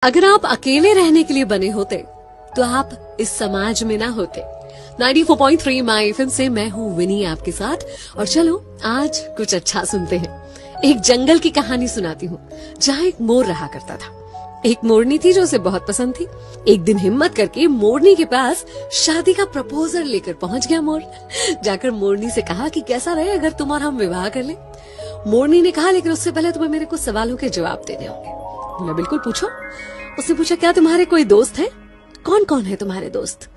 अगर आप अकेले रहने के लिए बने होते तो आप इस समाज में ना होते। 94.3 माई एफएम से मैं हूँ विनी आपके साथ। और चलो आज कुछ अच्छा सुनते हैं। एक जंगल की कहानी सुनाती हूँ जहाँ एक मोर रहा करता था। एक मोरनी थी जो उसे बहुत पसंद थी। एक दिन हिम्मत करके मोरनी के पास शादी का प्रपोजल लेकर पहुंच गया मोर। जाकर मोरनी से कहा कि कैसा रहे अगर तुम और हम विवाह कर लें। मोरनी ने कहा लेकिन उससे पहले तुम्हें मेरे कुछ सवालों के जवाब देने होंगे। बोला बिल्कुल पूछो। उसने पूछा क्या तुम्हारे कोई दोस्त हैं? कौन कौन है तुम्हारे दोस्त?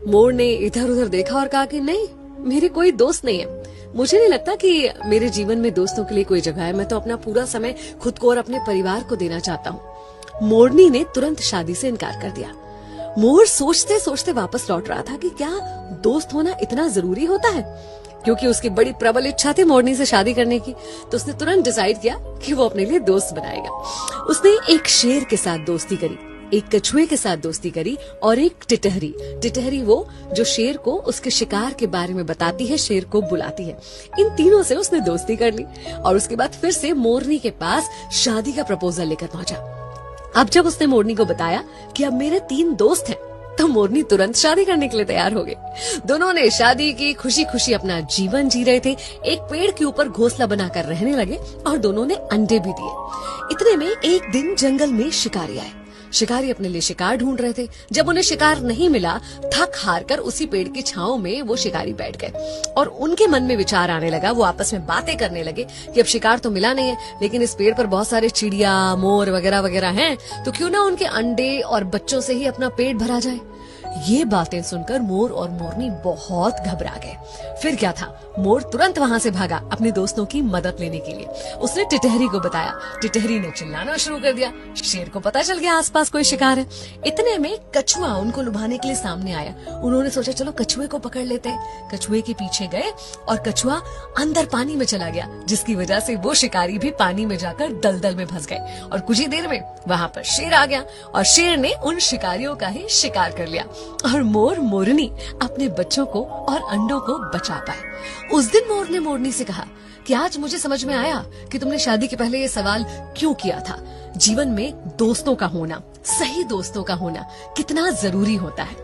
मोर ने इधर उधर देखा और कहा कि नहीं, मेरे कोई दोस्त नहीं है। मुझे नहीं लगता कि मेरे जीवन में दोस्तों के लिए कोई जगह है। मैं तो अपना पूरा समय खुद को और अपने परिवार को देना चाहता हूँ। मोरनी ने तुरंत शादी से इनकार कर दिया। मोर सोचते सोचते वापस लौट रहा था कि क्या दोस्त होना इतना जरूरी होता है। क्योंकि उसकी बड़ी प्रबल इच्छा थी मोरनी से शादी करने की, तो उसने तुरंत डिसाइड किया कि वो अपने लिए दोस्त बनाएगा। उसने एक शेर के साथ दोस्ती करी, एक कछुए के साथ दोस्ती करी और एक टिटहरी। टिटहरी वो जो शेर को उसके शिकार के बारे में बताती है, शेर को बुलाती है। इन तीनों से उसने दोस्ती कर ली और उसके बाद फिर से मोरनी के पास शादी का प्रपोजल लेकर पहुंचा। अब जब उसने मोरनी को बताया कि अब मेरे 3 दोस्त हैं, तो मोरनी तुरंत शादी करने के लिए तैयार हो गई। दोनों ने शादी की, खुशी खुशी अपना जीवन जी रहे थे। एक पेड़ के ऊपर घोंसला बनाकर रहने लगे और दोनों ने अंडे भी दिए। इतने में एक दिन जंगल में शिकारी आए। शिकारी अपने लिए शिकार ढूंढ रहे थे। जब उन्हें शिकार नहीं मिला, थक हार कर उसी पेड़ की छांव में वो शिकारी बैठ गए और उनके मन में विचार आने लगा। वो आपस में बातें करने लगे कि अब शिकार तो मिला नहीं है, लेकिन इस पेड़ पर बहुत सारे चिड़िया, मोर वगैरह वगैरह हैं, तो क्यों ना उनके अंडे और बच्चों से ही अपना पेट भरा जाए। ये बातें सुनकर मोर और मोरनी बहुत घबरा गए। फिर क्या था, मोर तुरंत वहां से भागा अपने दोस्तों की मदद लेने के लिए। उसने टिटहरी को बताया। टिटहरी ने चिल्लाना शुरू कर दिया। शेर को पता चल गया आसपास कोई शिकार है। इतने में कछुआ उनको लुभाने के लिए सामने आया। उन्होंने सोचा चलो कछुए को पकड़ लेते हैं। कछुए के पीछे गए और कछुआ अंदर पानी में चला गया, जिसकी वजह से वो शिकारी भी पानी में जाकर दलदल में फंस गए। और कुछ ही देर में वहां पर शेर आ गया और शेर ने उन शिकारियों का ही शिकार कर लिया और मोर मोरनी अपने बच्चों को और अंडों को बचा पाए। उस दिन मोर ने मोरनी से कहा कि आज मुझे समझ में आया कि तुमने शादी के पहले ये सवाल क्यों किया था। जीवन में दोस्तों का होना, सही दोस्तों का होना कितना जरूरी होता है।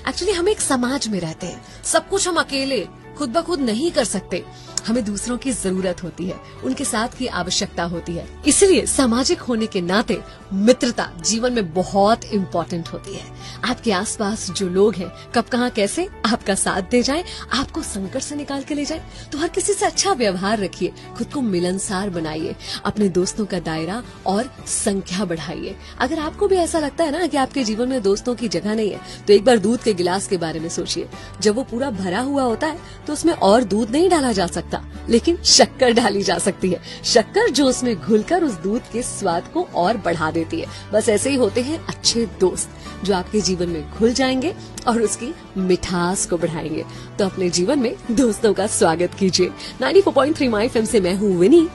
एक्चुअली हम एक समाज में रहते हैं, सब कुछ हम अकेले खुद ब खुद नहीं कर सकते। हमें दूसरों की जरूरत होती है, उनके साथ की आवश्यकता होती है। इसलिए सामाजिक होने के नाते मित्रता जीवन में बहुत इम्पोर्टेंट होती है। आपके आसपास जो लोग हैं, कब कहाँ कैसे आपका साथ दे जाए, आपको संकट से निकाल के ले जाए, तो हर किसी से अच्छा व्यवहार रखिए, खुद को मिलनसार बनाइए, अपने दोस्तों का दायरा और संख्या बढ़ाइए। अगर आपको भी ऐसा लगता है ना कि आपके जीवन में दोस्तों की जगह नहीं है, तो एक बार दूध के गिलास के बारे में सोचिए। जब वो पूरा भरा हुआ होता है तो उसमें और दूध नहीं डाला जा सकता, लेकिन शक्कर डाली जा सकती है। शक्कर जो उसमें घुलकर उस दूध के स्वाद को और बढ़ा देती है। बस ऐसे ही होते हैं अच्छे दोस्त, जो आपके जीवन में घुल जाएंगे और उसकी मिठास को बढ़ाएंगे। तो अपने जीवन में दोस्तों का स्वागत कीजिए। 94.3 माई एफएम से मैं हूँ विनी।